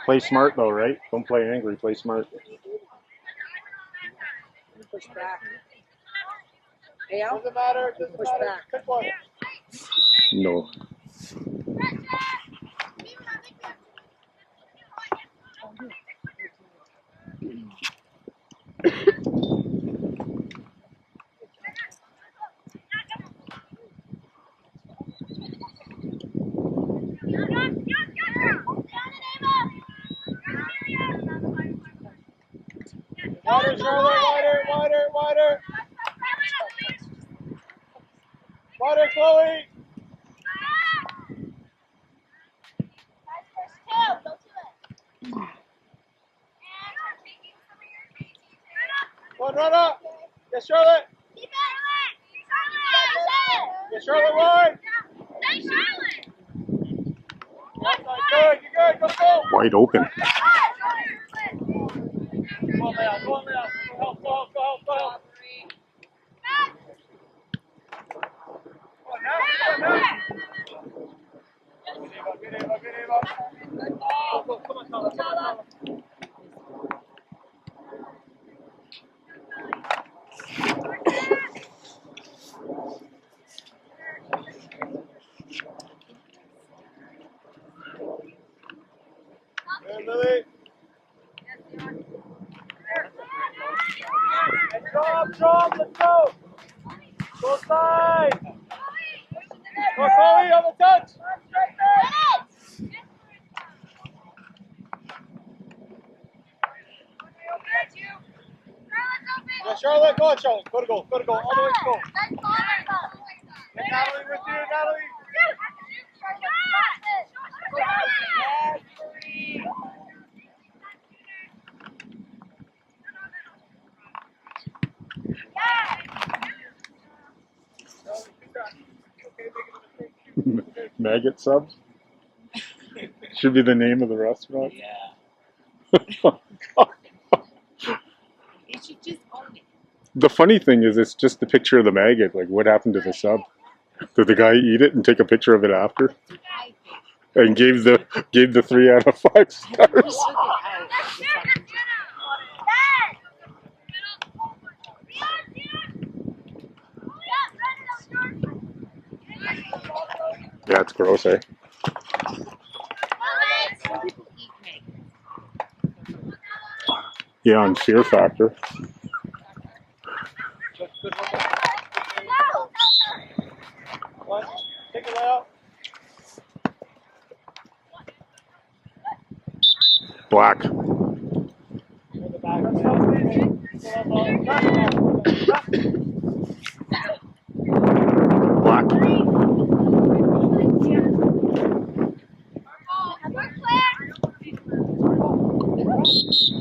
Play smart though, right? Don't play angry. Play smart. Push back. Hey, Al? Doesn't matter. Push back. Pick one. No. Wider, Charlotte. Wider. Wider, Chloe. One, run up. Yes, Charlotte. Yes, Charlotte, wide. Good, you're good. Go. Wide open. Go on, Leon. Help. Go help. Go on, now. Good, Ava. Come on, Tyler. Good, Lily. Drop, let's go. Go side. Go, Chloe, on the touch. Yeah, Charlotte, go on, Charlotte. Go to goal. All the way to goal. Get Natalie with you, Natalie. Maggot subs? Should be the name of the restaurant. Yeah. You should just own it. The funny thing is, it's just the picture of the maggot. Like, what happened to the sub? Did the guy eat it and take a picture of it after? And gave the 3 out of 5 stars. Yeah, it's gross, eh? Yeah, on Fear Factor. Take it out. Black. Black.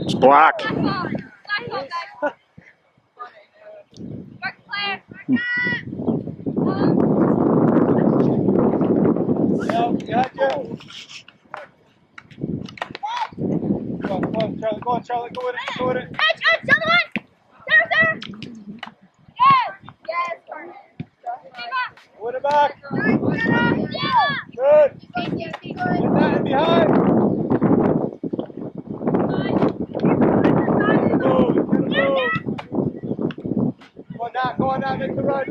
It's black. Go on, Charlotte, go with it. Win it back. Good. Get that in behind. Go on now, make the run.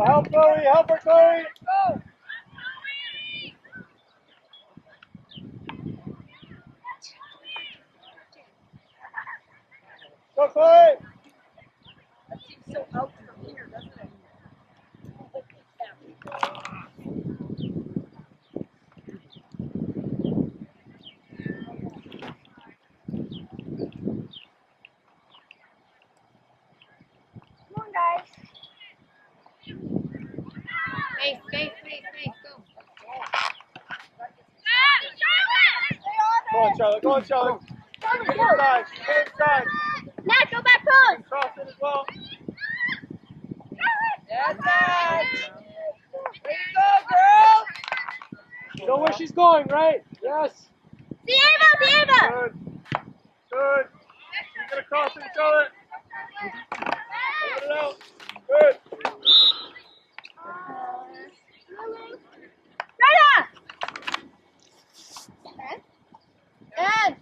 Help Chloe, help her Chloe. Go Chloe. That seems so out from here, doesn't it? Come on, guys. Go on, Charlotte. Go on, Charlotte. Inside. Inside. Nat, go back post. Cross it as well. That's it. Way to go, girl. You know where she's going, right? Yes. Diego. Good. Good. She's gonna cross it, Charlotte. Put it out. Good. Right Ed.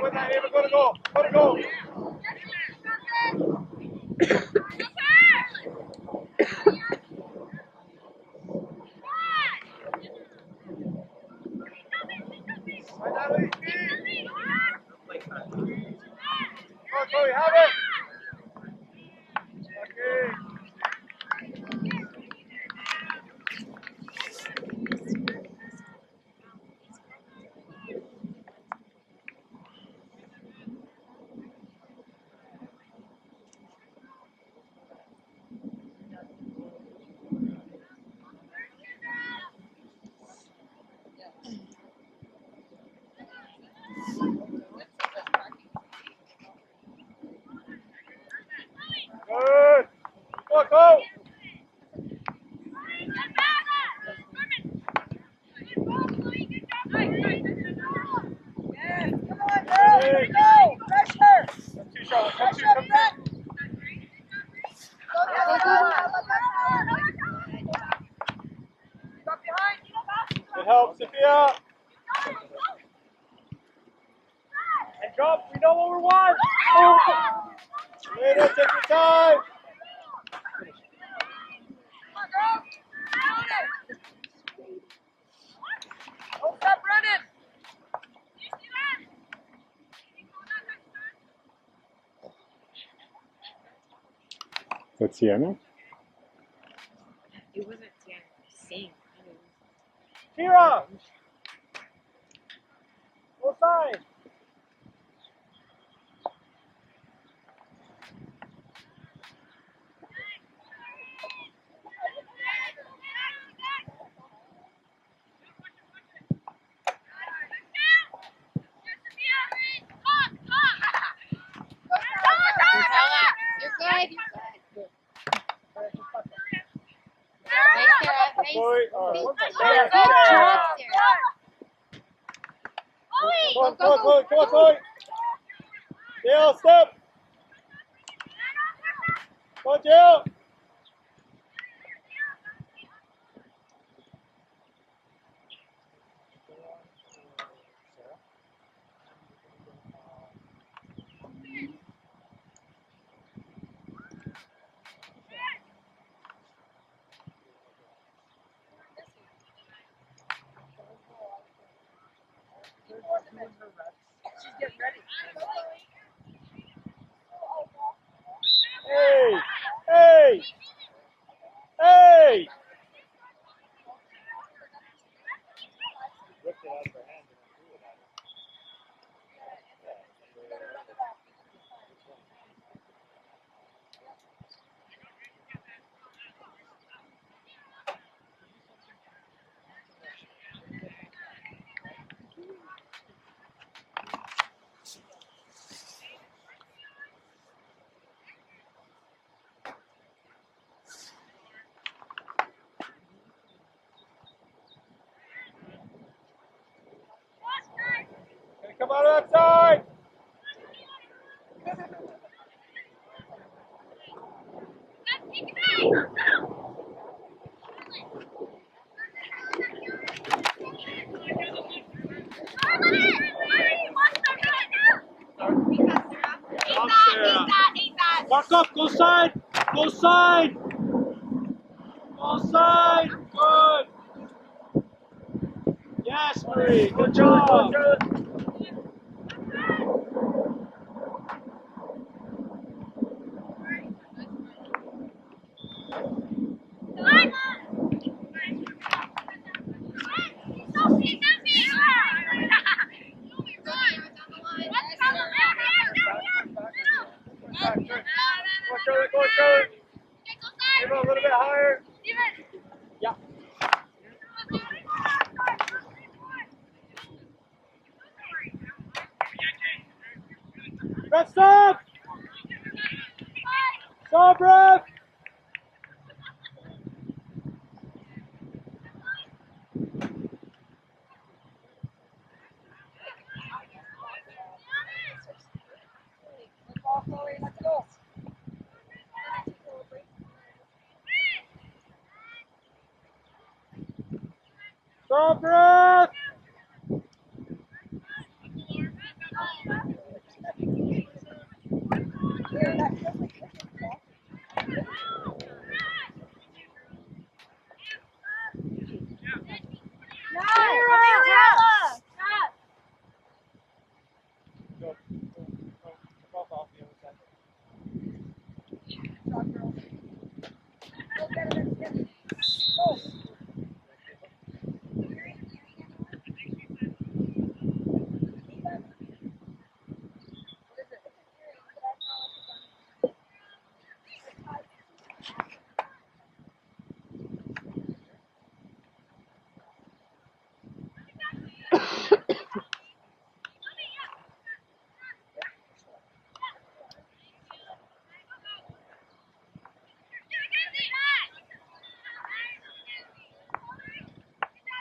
Win that, Ava. Go to goal. Go to goal. Right, Natalie. Come on, Chloe. Have it. Okay. Good. Go, go. Hey. Go. Pressure. Come to, Charlotte. Come to. Come to. It helps, Sophia. And drop. We know what we want. Later, take your time. Don't stop running. That's Sienna. It wasn't sing. Kira. Go side. You're good. Nice, Sarah. Chloe, Nice. Sarah, Sarah. Sarah. Good job, Sarah. Come on, Chloe. Come on, Chloe. Dale, step. Come on, Dale. She's getting ready. Hey. Hey. Hey. Ripped it out of her hand and threw it at her. Gonna come out of that side. Mark up, go side. Go side. Go side. Good. Yes, Marie. Good job. Ava, a little bit higher. Yeah. Let's stop! Stop, ref! Let's go. Stop, ref! Go. Off the other side.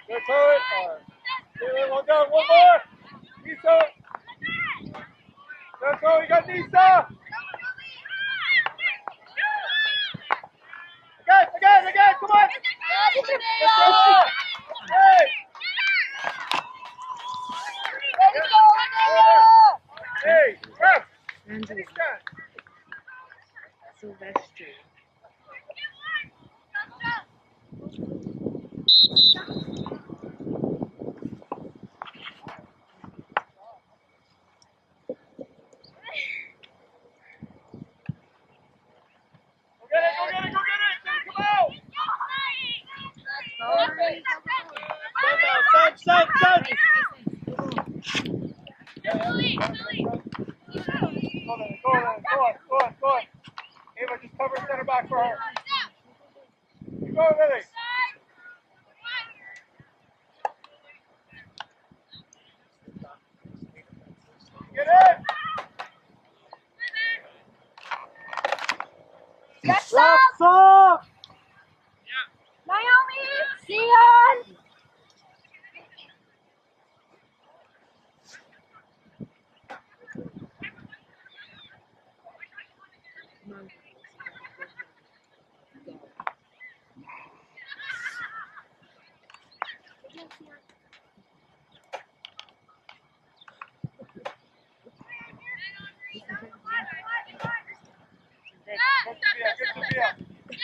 Go to it. One down, one more. Nisa. That's all. We got Nisa. Again. Come on. Let's go. Hey. Hey, ref. Angela Nisa. Sylvester. Go get it. Come out. Sun. Go on. Ava, just cover center back for her. You go, Lily. Get in. That's What's up? Naomi! Sion! Good Sophia. Keep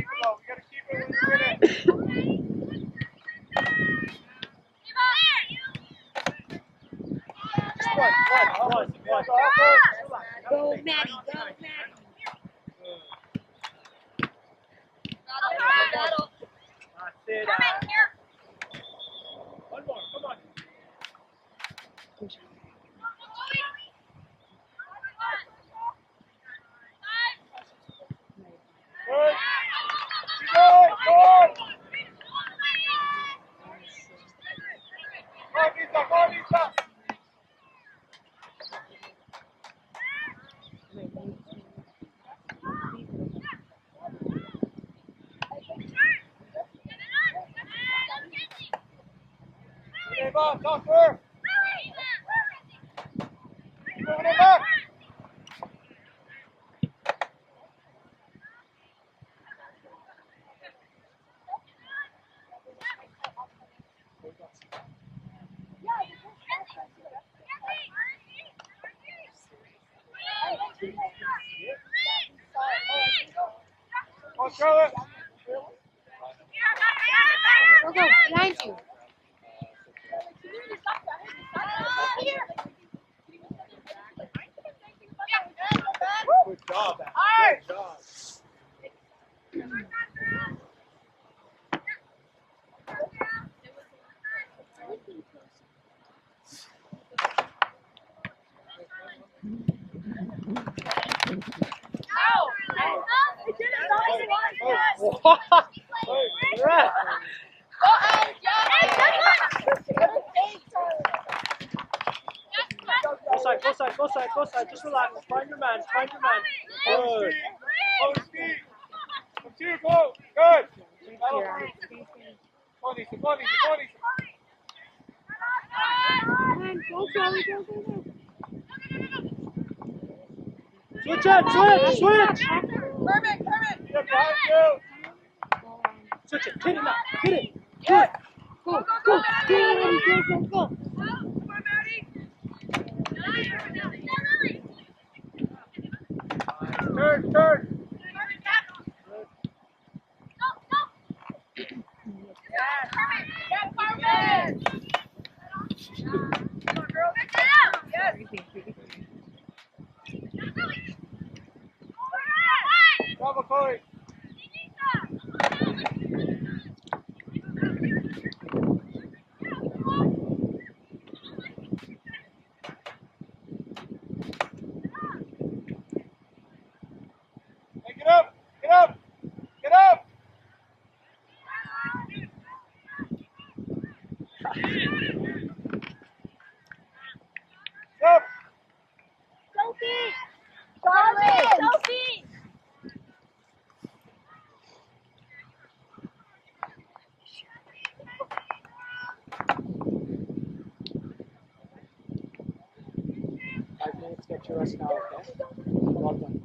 it low. We gotta keep it when we win it. One. Go, Maddie. Go, Maddie. One more. Come on. Good. Keep going. Go on. Come on, Lisa. Eva, talk to her. Keep moving it back. Come on, Charlotte. Go, behind you. Good job, Adam. Good job. You're at. Go side, go side, go side, go side. Just relax. Find your man. Find your man. Good. Hold speed. Come to, go. Good. Come on, Lisa. Come on, Lisa. Come on, Lisa. Come on, go, Charlie, go, go, go. Switch it, switch. Kermit. Yeah, behind you. Switch it. Hit it now. Hit it. Good. Go, go, go, go, go. Turn. Bravo, Chloe. Hey, get up. Stop. Sophie! Sophie! Get your rest now, okay? Well done.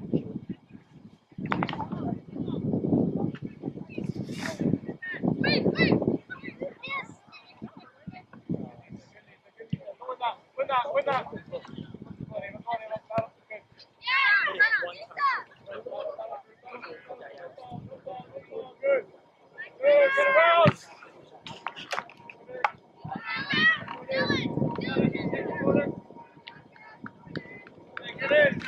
Win that. Good. Get around. Get in.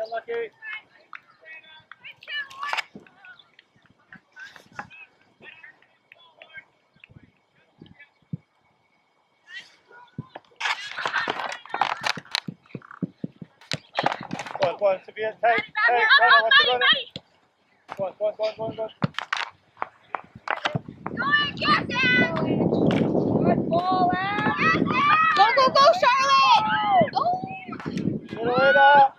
Unlucky. Go on, Sophia, take, run, Go on. Good ball, Em. Go, Charlotte! Oh! See you later.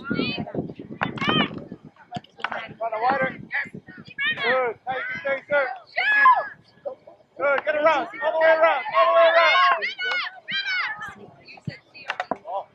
Run it wider. Good. Now you can stay, sir. Good. Get around. All the way around. All the way around. Oh.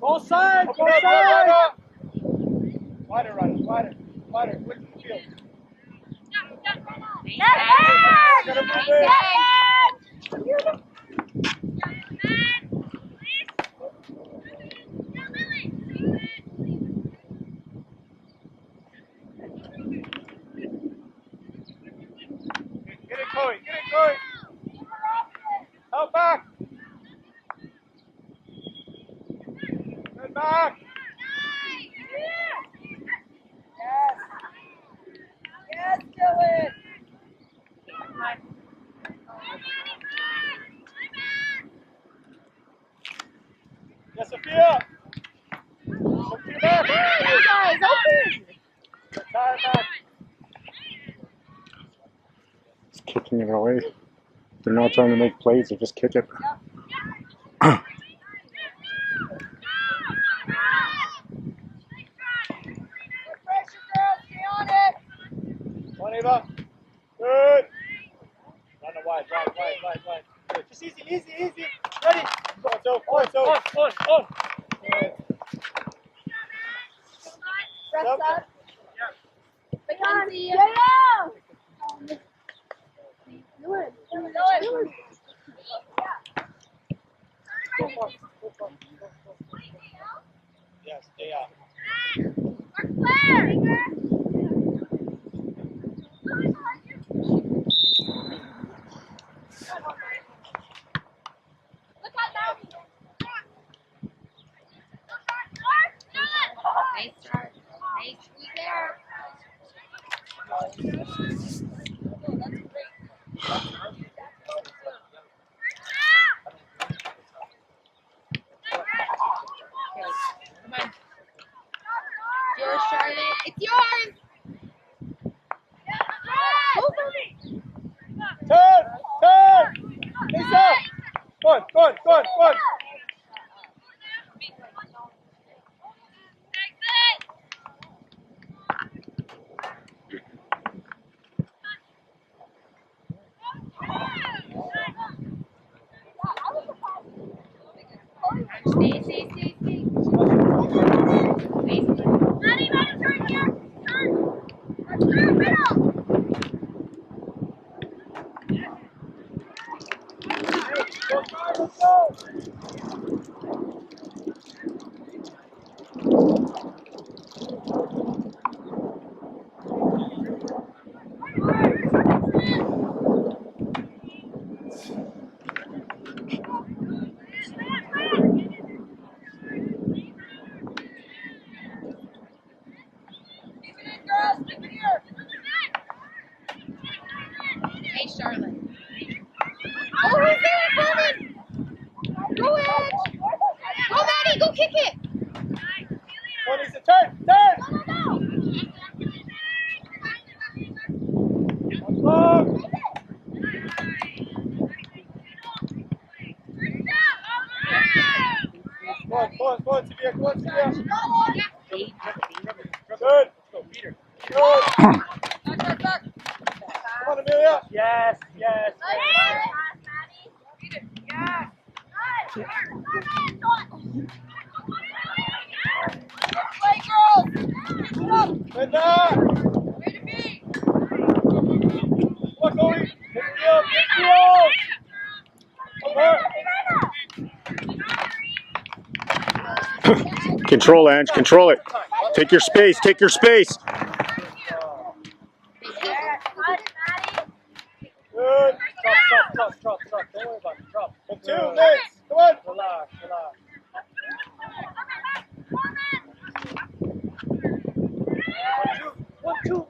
Both sides, Open both up, sides. up. Wider, Ryder. Wider. Wider. Quick to the field. Get him moving. Get it, Chloe. Get it, Chloe. Help back. Good back. Yes, Dylan. Yes, Sophia. Sophia back. You guys, open. Tire back. Just kicking it away. They're not trying to make plays, they just kick it. Pressure, girls. Stay on it. One, Ava. Good. Run it wide. Good. Just easy. Ready. On. Good. Press Yep. up. Mackenzie. Yeah. Do it. Yes, stay out. Nice start. Nice squeeze there. Come on. Yours, Charlotte. It's yours. Turn. Lisa. Go on. Stay. Maddie, turn here. Turn. Middle. Let's go. Hey, Charlotte. Oh, who's there, Kevin? Go, Edge. Go, Maddie. Go kick it. Go, Lisa. Turn. Go. Long. Go on, Sophia. Good. Let's go, Peter. Good. Come on, Amelia. Yes. Good job. Come on, Chloe. Good field. Control, Ange. Control it. Take your space. Take your space. Good. Drop. Don't worry about it. Drop. 2 minutes. Come on. Relax. 1, 2.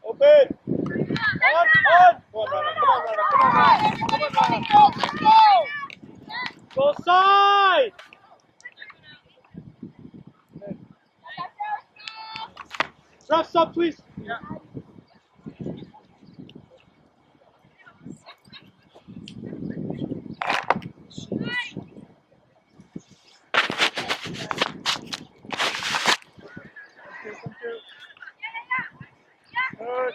Open. On. Come on, Rana. Go side. Drop stop, please. Yeah. Good.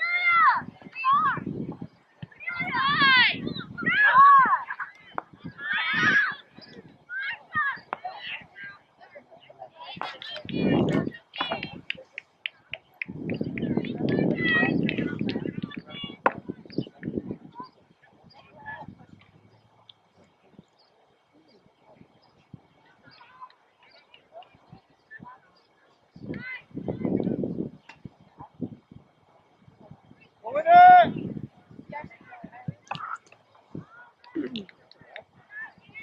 Over there.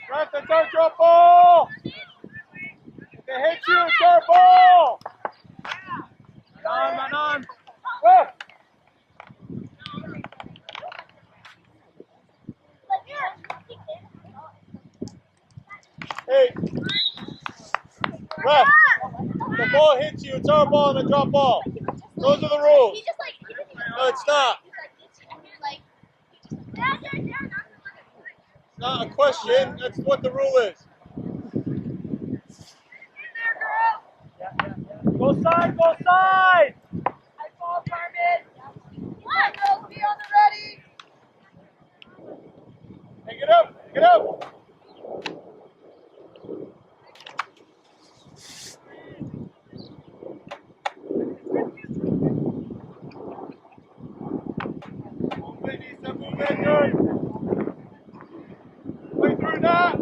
Right, the third drop ball. If they hit you, it's our ball. Man on. Go. Hey. Ref. If the ball hits you, it's our ball and a drop ball. Those are the rules. No, it's not. It's not a question. That's what the rule is. Go side. High ball, Carmen. One, girls, be on the ready. Hey, get up. Move in, good. Play through that.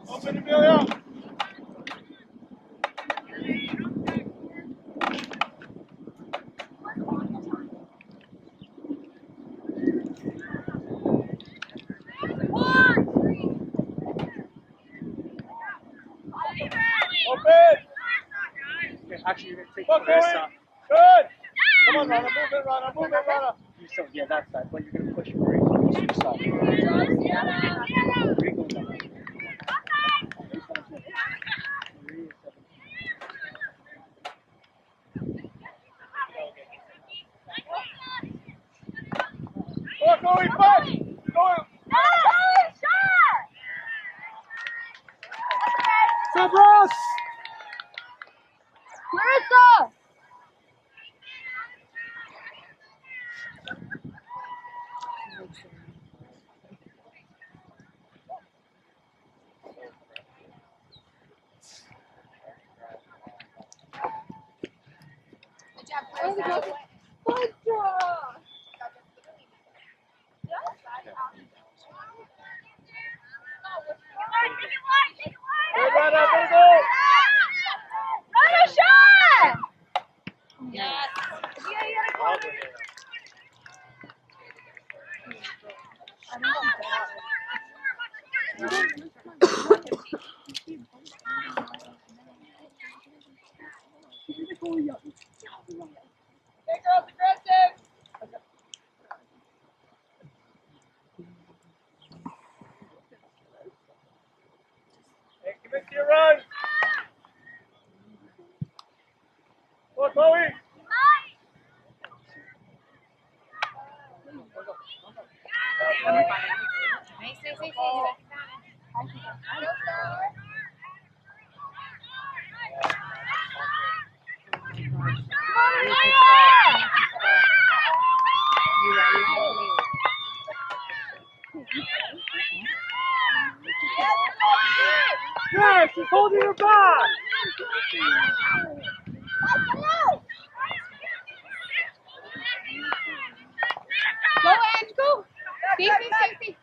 Open, Amelia. Open. Okay, actually, you're going to take Look, the rest Chloe. up. Good. Come on, Rana. Move it, Rana. You still, yeah, that side, but you're going to push for it. So you stop. Three goes up. Go, Chloe, push. Go. Stop, Ross! Clarissa! Good job, Clarissa. Good job. Good, Rana. Go. Run a shot! Yes. Hey, girls, aggressive! Hey, commit to your run. Go, Chloe. Ref, she's holding her back. Go, Ange, go. Stacey.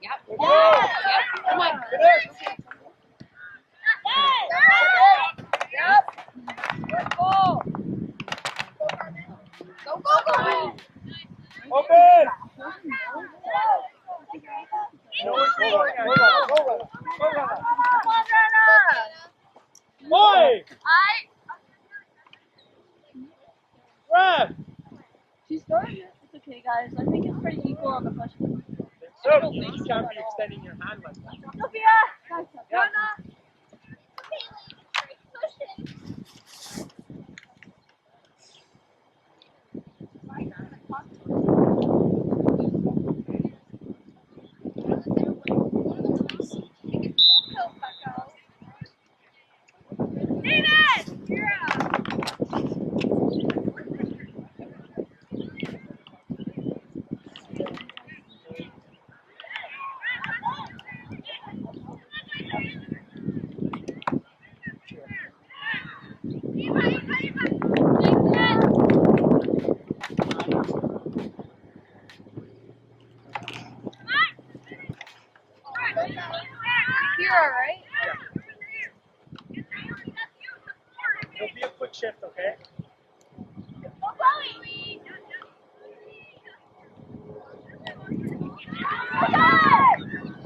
Yep. Yep. Come on. Go. Open. Boy. Ref. She's throwing it. It's okay, guys. I think it's pretty equal on the push. So you just can't be extending your hand like that. Sophia! Yeah. Kira, right? It'll be a quick shift, okay?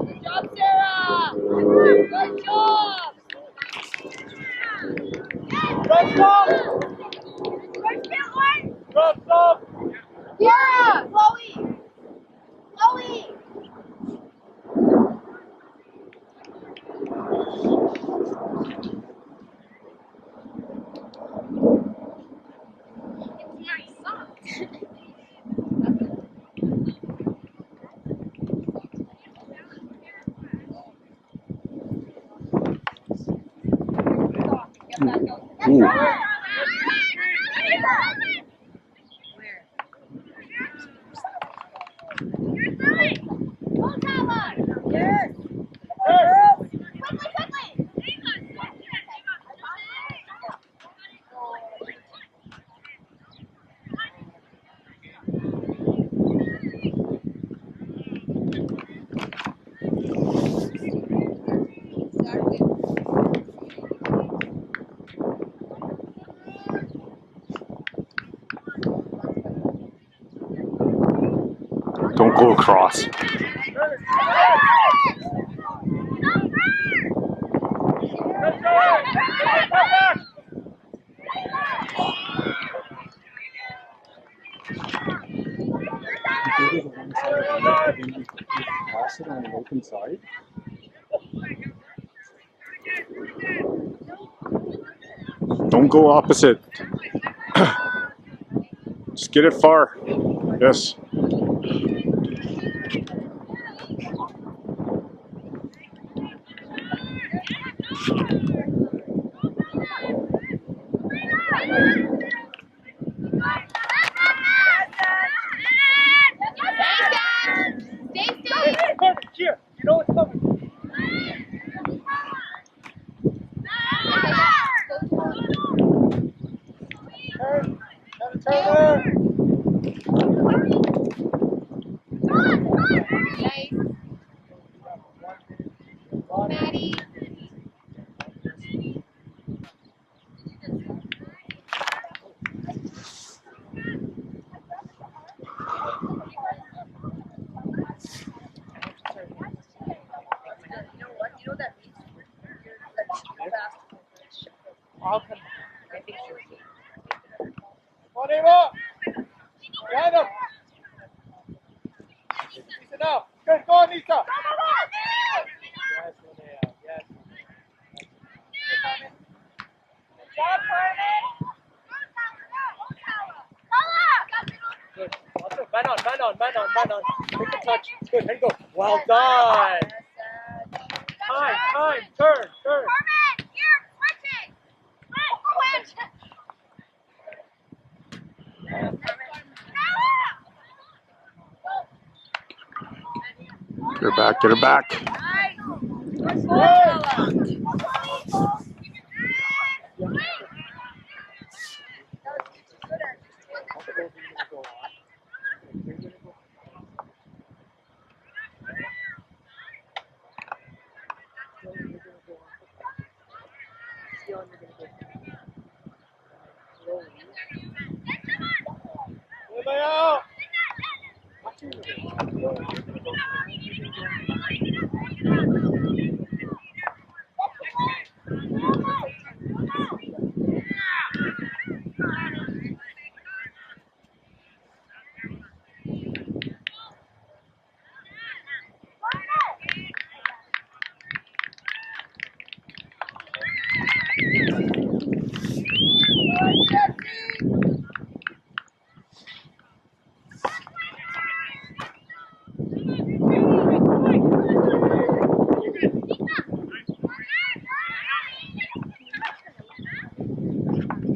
Good job, Sarah. Good job. Drop stop! Drop stop! Kira, Chloe. Ooh. Don't go across. Pass it on the open side. Don't go opposite. Just get it far. Yes. Here, you know what's coming. Turn. Turn. Nice. Maddie. Stand up. Lisa now. Good, go on, Lisa. Yes, Linnea. Yes. Good. Also, man on. Take the touch. Good, there you go. Well done. Time. Turn. Get her back.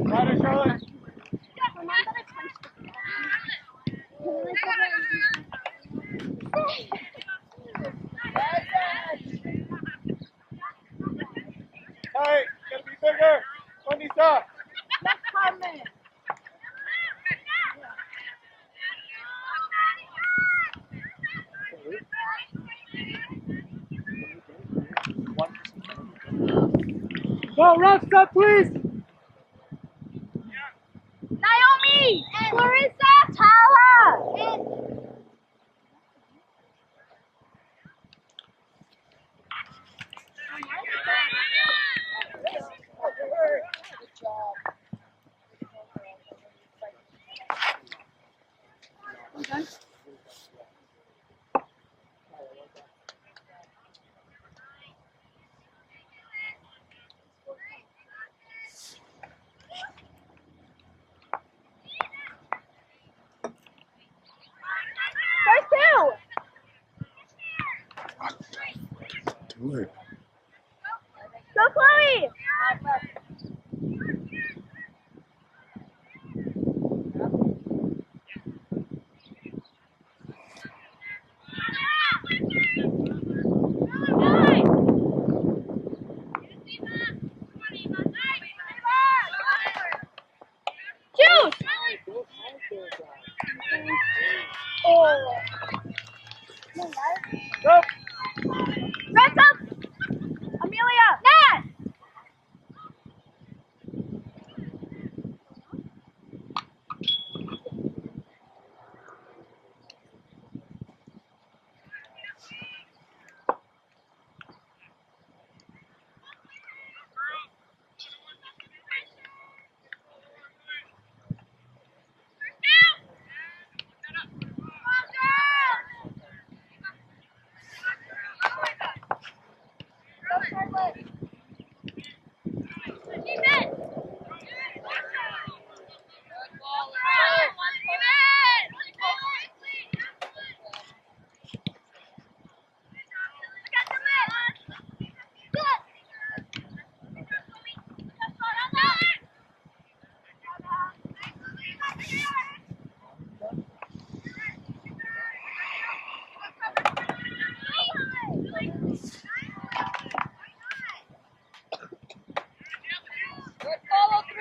Got it, Charlotte. Hey, gotta be bigger. Wendy, stop. Go, run, stop, please. Naomi! Clarissa! Tala! Good job. First two! Do it. Go, Chloe! Shoot! Oh. Go. Press up! Amelia! Nat!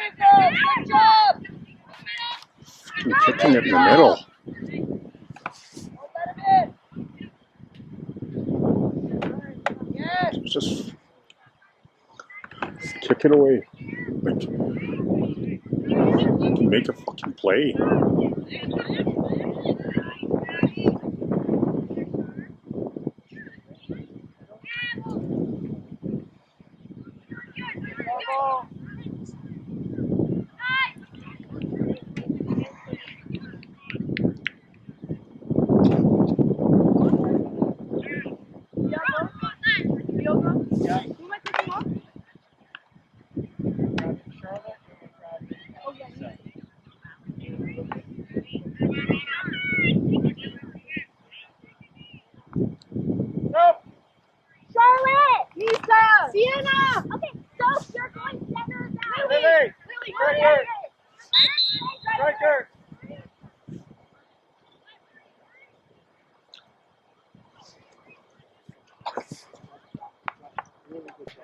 Good job! You're kicking it in the middle. Just kick it away. Like, make a fucking play. Go. Charlotte! Lisa! Sienna! Okay, so you're going center now. Lily. Striker. Striker! Striker. really good job.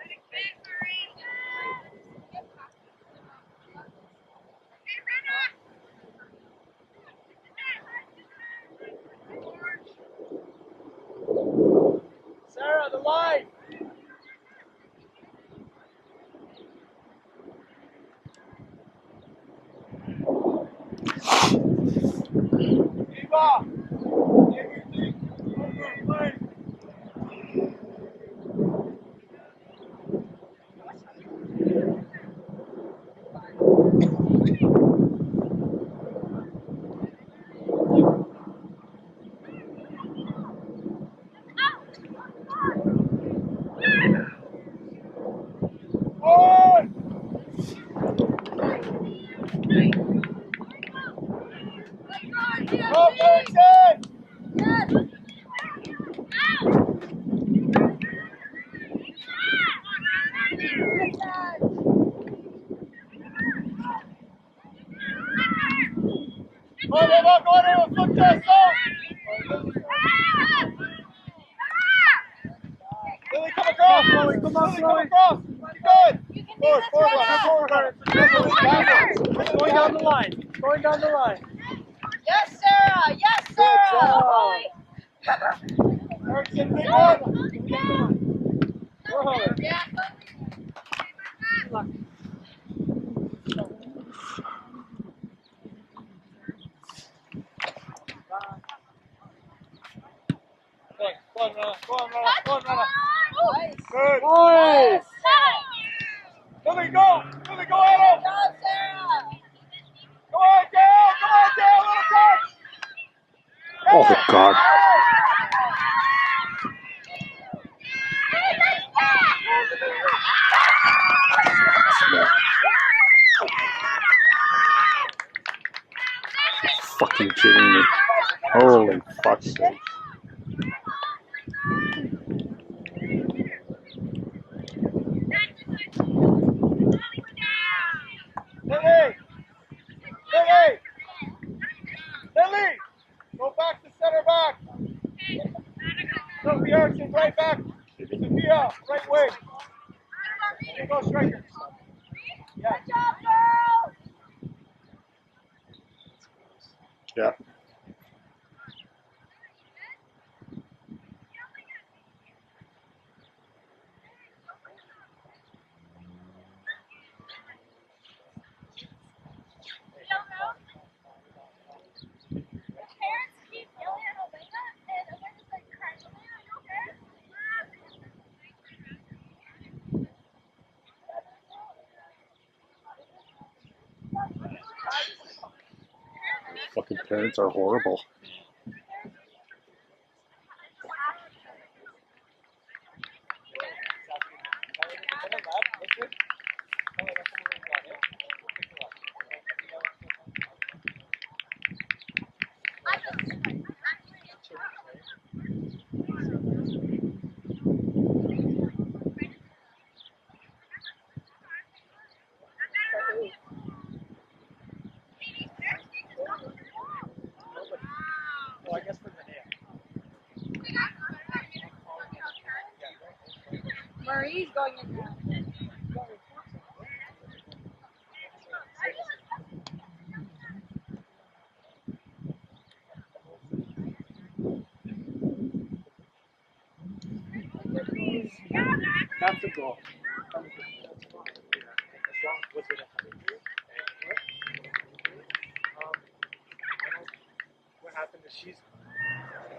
Sarah, the line! Eva! Go, Erickson! Go, Eva, go, Eva, foot test, go! Lily, come across! Lily, come across! Good! Forward, forward, going down the line. Going down the line. Yes, Sarah. Yes, Sarah. Erickson, big one! Whoa. Yeah. Go on, Rana. Go on, Rana. Go on, Rana. Nice. Good. Nice. Lily, go! Lily, go, Adam! Go, Sarah. Come on, Dale! Come on, Dale! Little touch! Oh God. Fucking kidding me. Holy fuck's sake. Lily! Lily! Lily! Go back to center back! Sophie Erickson, right back! Sophia, right wing! You go, striker! Yeah. Good job, girls. Yeah. Parents keep yelling at Elena, and Elena's like crying. Elena, are you okay? Fucking parents are horrible. Oh, I guess for the nail. Marie's going in now. That's a goal. Was it what happened is she's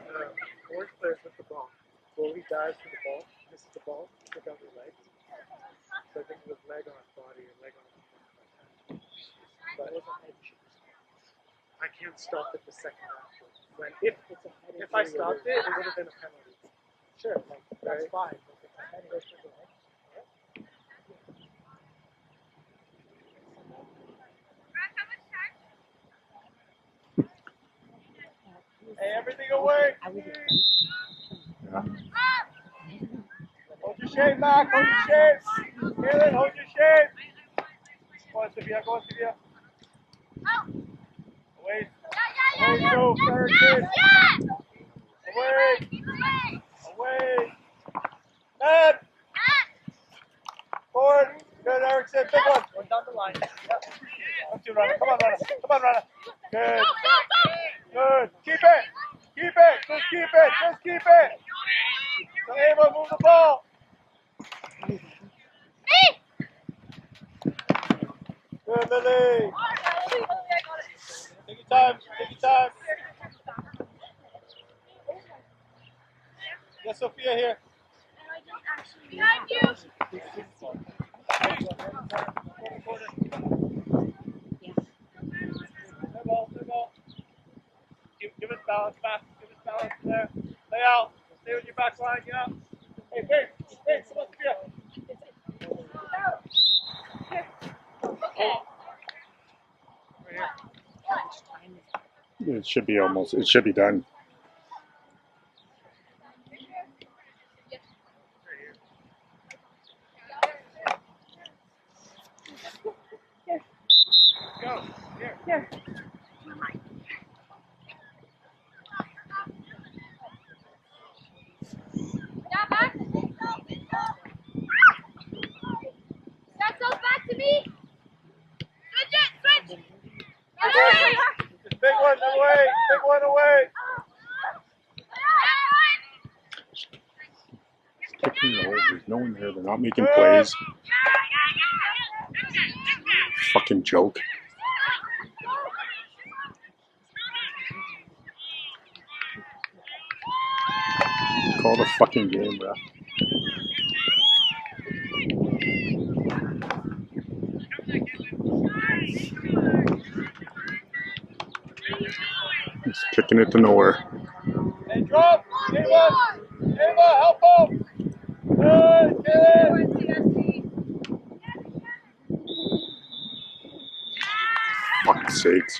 the fourth player's with the ball. Goalie dives for the ball, misses the ball, took out her legs. So I think it was leg on body or leg on body. But it was a head cheese. I can't stop it the second after. When if I stopped it, it would have been a penalty. Sure, like that's fine. But if the head goes to the leg, Hey, everything away! Yeah. Hold your shape back, hold your shape! Kaylin, hold your shape! Go on, Sylvia, go on, Sylvia. Away. Away, Joe, third kid. Away. Away. Matt. good, big one. One down the line. Yep. Don't you, runner. Come on, runner. Come on, runner. Good. Good. Keep it. Keep it. Just keep it. Just keep it. So Ava, move the ball. Good, Lily. Take your time. Take your time. Get Sophia here. Behind you. Good ball. Give us balance back. Give us balance there. Lay out. Stay with your back line. Yeah. Hey, come on, Sophia. It should be almost. It should be done. Go. Here. Here. Now back. That's all back to me. Switch it. Switch. Just big one away. Big one away. Kicking the hole. There's no one there. They're not making plays. Fucking joke. Call the fucking game, bro. He's kicking it to nowhere. Hey, drop. Ava, help him. Good, kid. Fuck's sakes.